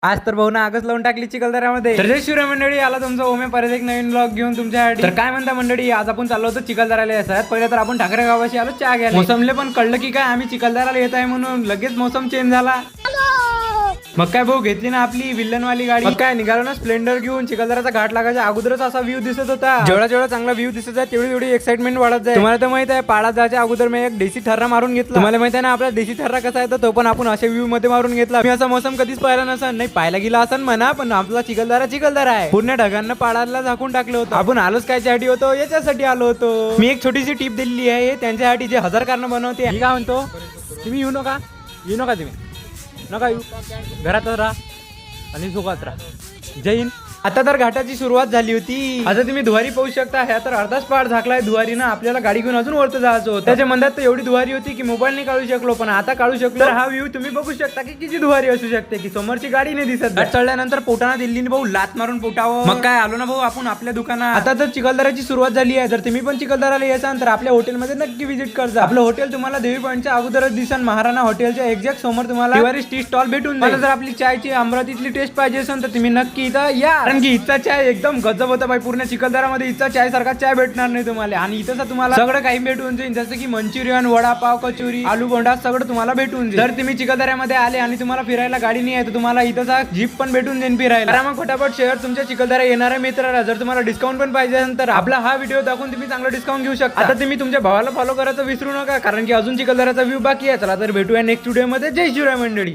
आज तर भाऊ ना आगच लावून टाकली चिखलदऱ्यामध्ये। तर जय शिवराय मंडळी, आला तुमचा ओमे परत एक नवीन ब्लॉग घेऊन तुमच्यासाठी। तर काय म्हणता मंडळी, आज आपण चाललो होतो चिखलदऱ्याला यायचं। पहिले तर आपण ठाकरे गावाशी आलो चहा घ्यायला। मोसमले पण कळलं की काय आम्ही चिखलदऱ्याला येत आहे म्हणून, लगेच मोसम चेंज झाला। मग काय भाऊ घेतली ना आपली विल्लनवाली गाडी, मग काय निघालो ना स्प्लेंडर घेऊन। चिखलदऱ्याचा घाट लागायच्या अगोदरच असा व्ह्यू दिसत होता। जेवढा जेवढा चांगला व्ह्यू दिसत आहे तेवढी तेवढी एक्साइटमेंट वाढत जाते। तुम्हाला तर माहित आहे, पाडात जायच्या अगोदर मी एक देशी थर्रा मारून घेतला। तुम्हाला माहित आहे ना आपला देशी थर्रा कसा आहे, तो पण आपण अशा व्ह्यू मध्ये मारून घेतला। मी असा मोसम कधीच पाहिला नसन, नाही पाहायला गेला असन म्हणा, पण आपला चिखलदरा आहे। पूर्ण ढगांना पाडाला झाकून टाकलं होतं। आपण आलोच कायच्यासाठी होतो, याच्यासाठी आलो होतो। मी एक छोटीशी टिप दिलेली आहे त्यांच्यासाठी जे 1000 कारणं बनवते। मी काय म्हणतो, तुम्ही येऊ नका तुम्ही नका येऊ, घरातच राहा आणि झोपात राहा। जय हिंद। आता तर घाटाची सुरुवात झाली होती। आता तुम्ही दुवारी पाहू शकता, ह्या तर अर्धाच पाड झाकलाय दुवारी ना। आपल्याला गाडी घेऊन अजून वरती जायचं होतं। त्याच्या मंदात तर एवढी दुवारी होती की मोबाईल नाही काढू शकलो, पण आता काढू शकलो। तर हा व्ह्यू तुम्ही बघू शकता की किती दुवारी असू शकते, की समोरची गाडी नाही दिसत। चढल्यानंतर पोटाना दिल्लीने भाऊ लात मारून पोटावं। मग काय आलो ना भाऊ आपण आपल्या दुकानात। आता तर चिखलदऱ्याची सुरुवात झाली आहे। जर तुम्ही पण चिखलदऱ्याला यायचा तर आपल्या हॉटेलमध्ये नक्की व्हिजिट करजा। आपलं हॉटेल तुम्हाला देवी पॉईंटच्या अगोदरच दिसन। महाराणा हॉटेलच्या एक्झॅक्ट समोर तुम्हाला दिवारी टी स्टॉल भेटून जाईल। जर आपली चायची अमरावतीतली टेस्ट पाहिजे असेल तर तुम्ही नक्की इथं या, कारण की इथचा चाय एकदम गजब होता भाई। पूर्ण चिखलदऱ्यामध्ये इथचा चाय सारखा चाय भेटणार नाही तुम्हाला। आणि इथं तुम्हाला सगळं काही भेटून जाईल, जसं की मंचुरियन, वडापाव, कचोरी, आलू बोंडा सगळं तुम्हाला भेटून जाईल। जर तुम्ही चिखलदऱ्यामध्ये आले आणि तुम्हाला फिरायला गाडी नाही आहे तर तुम्हाला इथं जीप पण भेटून जाईल फिरायला। मग फटाफट शेअर तुमच्या चिखलदऱ्या येणाऱ्या मित्राला। जर तुम्हाला डिस्काउंट पण पाहिजे असेल तर आपला हा व्हिडिओ दाखवून तुम्ही चांगला डिस्काउंट घेऊ शकता। आता तुम्ही तुमच्या भावाला फॉलो करायचं विसरू नका, कारण की अजून चिखलदऱ्याचा व्ह्यू बाकी आहे। चला तर भेटूया नेक्स्ट व्हिडिओ मध्ये। जय शिवराय मंडळी।